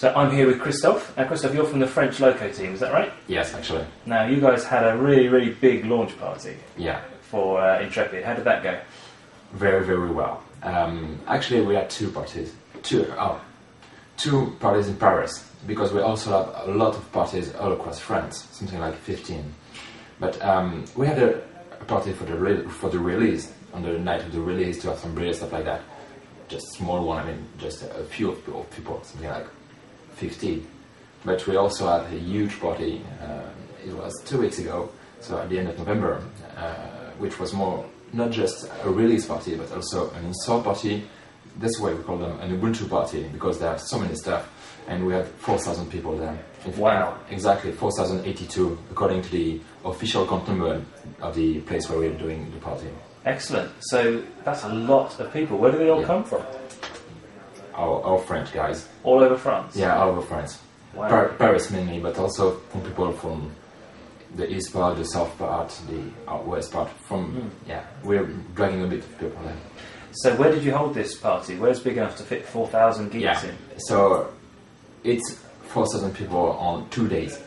So I'm here with Christophe. Christophe, you're from the French LoCo team, is that right? Yes, actually. Now, you guys had a really, really big launch party. Yeah. For Intrepid. How did that go? Very, very well. Actually, we had two parties. Two parties in Paris, because we also have a lot of parties all across France, something like 15. But we had a party for the release, on the night of the release, to have some beer, stuff like that. Just a small one, I mean, just a few of people, something like 50. But we also had a huge party, it was 2 weeks ago, so at the end of November, which was more, not just a release party, but also an install party. That's why we call them an Ubuntu party, because there are so many stuff, and we had 4,000 people there. Wow. Exactly, 4,082, according to the official count number of the place where we're doing the party. Excellent. So that's a lot of people. Where do they all come from? Our French guys. All over France? Yeah, all over France. Wow. Paris mainly, but also from people from the east part, the south part, the west part. Yeah, we're dragging a bit of people there. So where did you hold this party? Where's big enough to fit 4,000 geeks in? So it's 4,000 people on 2 days.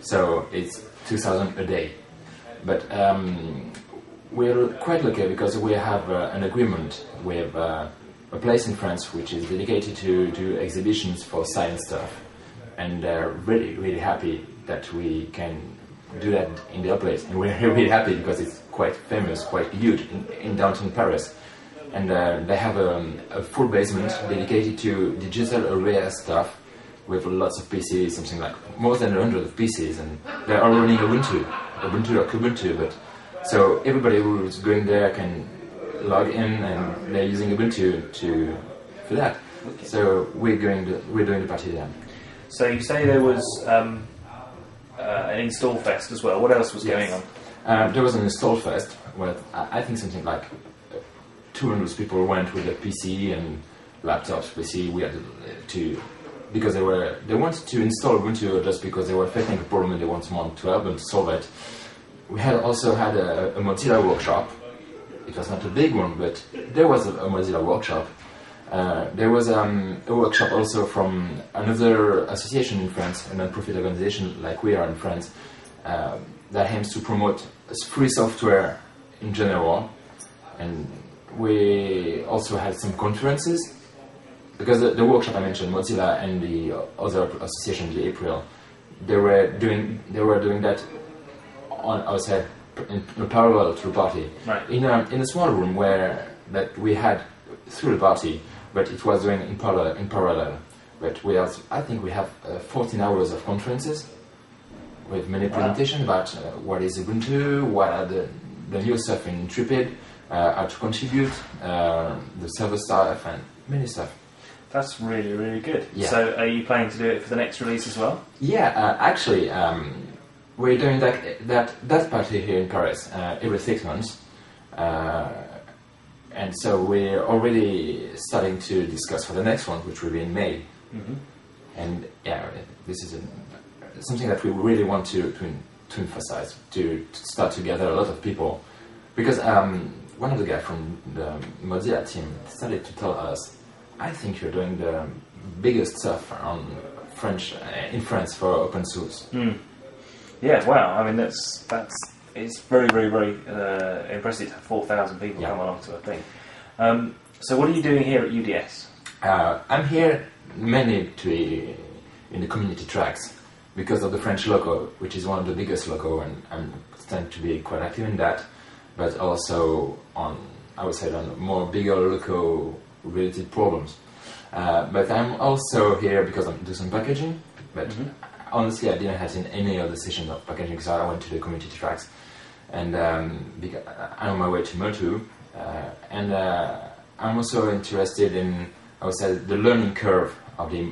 So it's 2,000 a day. But we're quite lucky because we have an agreement with a place in France which is dedicated to do exhibitions for science stuff. And they're really, really happy that we can do that in their place. And we're really happy because it's quite famous, quite huge in downtown Paris. And they have a full basement dedicated to digital array stuff with lots of PCs, something like more than 100 of PCs, and they're all running Ubuntu or Ubuntu. But so everybody who's going there can log in, and they're using Ubuntu for that. Okay. So we're doing the party there. So you say there was an install fest as well. What else was going on? There was an install fest where I think something like 200 people went with a PC and laptops. PC we had to, because they wanted to install Ubuntu just because they were facing a problem and they wanted someone to help them to solve it. We also had a Mozilla workshop. It was not a big one, but there was a Mozilla workshop. There was a workshop also from another association in France, a non-profit organization like we are in France, that aims to promote free software in general. And we also had some conferences, because the workshop I mentioned, Mozilla and the other association, the April, they were doing that on, I would say, in parallel to the party, right. In a small room that we had through the party, but it was doing in parallel. But I think we have 14 hours of conferences with many presentations about what is Ubuntu, what are the new stuff in Intrepid, how to contribute, the server stuff, and many stuff. That's really, really good. Yeah. So are you planning to do it for the next release as well? Yeah, actually, we're doing that party here in Paris every 6 months. And so we're already starting to discuss for the next one, which will be in May. Mm-hmm. And yeah, this is something that we really want to emphasize, to start to gather a lot of people. Because one of the guys from the Mozilla team started to tell us, I think you're doing the biggest stuff on in France for open source. Mm. Yeah, wow. I mean, it's very, very, very impressive to have 4,000 people come along to a thing. So what are you doing here at UDS? I'm here mainly in the community tracks because of the French LoCo, which is one of the biggest LoCo, and I'm trying to be quite active in that, but also on, I would say, on more bigger LoCo related problems. But I'm also here because I'm doing some packaging, but honestly I didn't have any other session of packaging, so I went to the community tracks. And I'm on my way to MOTU, and I'm also interested in, I would say, the learning curve of the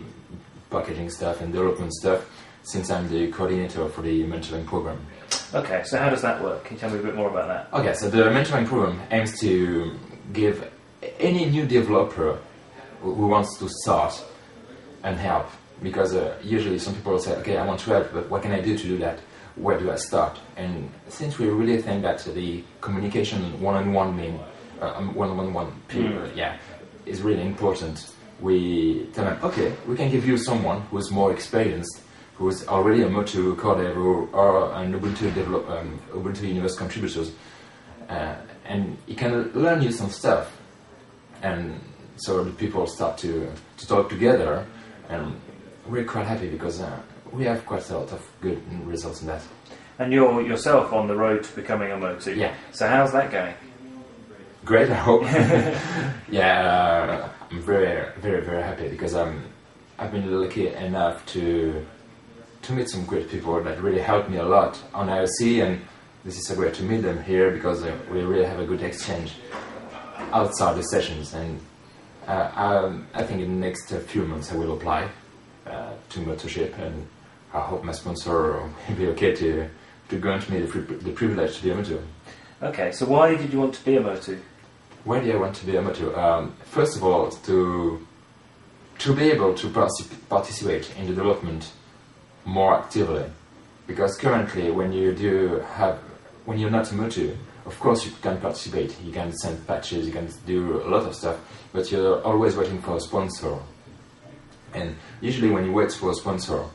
packaging stuff and development stuff, since I'm the coordinator for the mentoring program. Okay, so how does that work? Can you tell me a bit more about that? Okay, so the mentoring program aims to give any new developer who wants to start and help, because usually some people will say, okay, I want to help, but what can I do to do that? Where do I start? And since we really think that the communication one-on-one people, is really important, we tell them, okay, we can give you someone who is more experienced, who is already a MOTU core dev or an Ubuntu Universe contributors, and he can learn you some stuff. And so the people start to talk together, and we're quite happy because we have quite a lot of good results in that. And you're yourself on the road to becoming a MOTU. Yeah. So how's that going? Great, I hope. Yeah, I'm very, very, very happy because I've been lucky enough to meet some great people that really helped me a lot on IRC, and this is a way to meet them here because we really have a good exchange outside the sessions. And I think in the next few months I will apply to MOTUship, and I hope my sponsor will be okay to grant me the privilege to be a MOTU. Okay, so why did you want to be a MOTU? Why do I want to be a MOTU? First of all, to be able to participate in the development more actively, because currently when you're not a MOTU, of course you can participate, you can send patches, you can do a lot of stuff, but you're always waiting for a sponsor. And usually when you wait for a sponsor,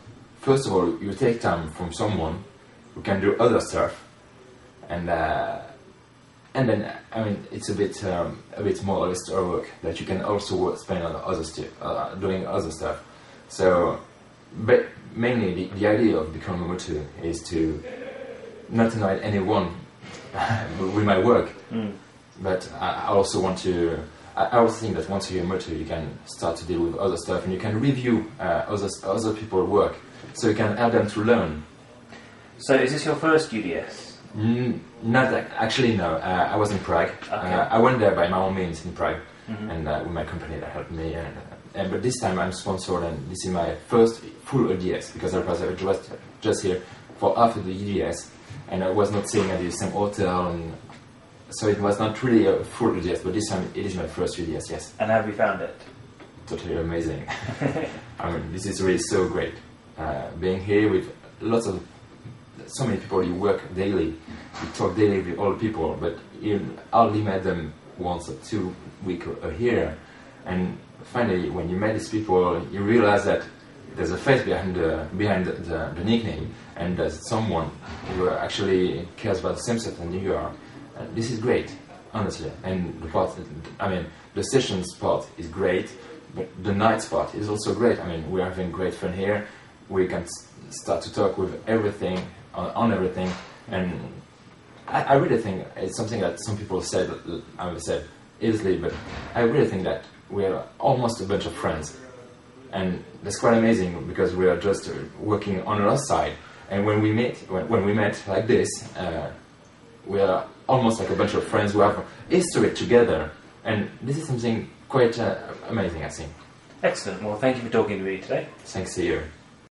first of all you take time from someone who can do other stuff, and then I mean it's a bit more or less work that you can also spend on other stuff, doing other stuff. So, but mainly the idea of becoming a MOTU is to not annoy anyone with my work, but I also want to. I also think that once you're a MOTU, you can start to deal with other stuff, and you can review other people's work, so you can help them to learn. So, is this your first UDS? Not actually, no. I was in Prague. Okay. I went there by my own means in Prague, and with my company that helped me. But this time I'm sponsored, and this is my first full UDS because I was just here for after the UDS, and I was not staying at the same hotel, and so it was not really a full UDS. But this time it is my first UDS. Yes. And have you found it? Totally amazing. I mean, this is really so great. Being here with so many people, you work daily, you talk daily with all the people, but you hardly met them once or 2 weeks a year. And finally, when you met these people, you realize that there's a face behind the nickname, and there's someone who actually cares about the same stuff than you are. And this is great, honestly. And the sessions part is great, but the nights part is also great. I mean, we're having great fun here. We can start to talk with everything, on everything, and I really think it's something that some people said easily, but I really think that we're almost a bunch of friends, and that's quite amazing because we are just working on our side, and when we met like this, we are almost like a bunch of friends who have history together, and this is something quite amazing, I think. Excellent. Well, thank you for talking to me today. Thanks to you.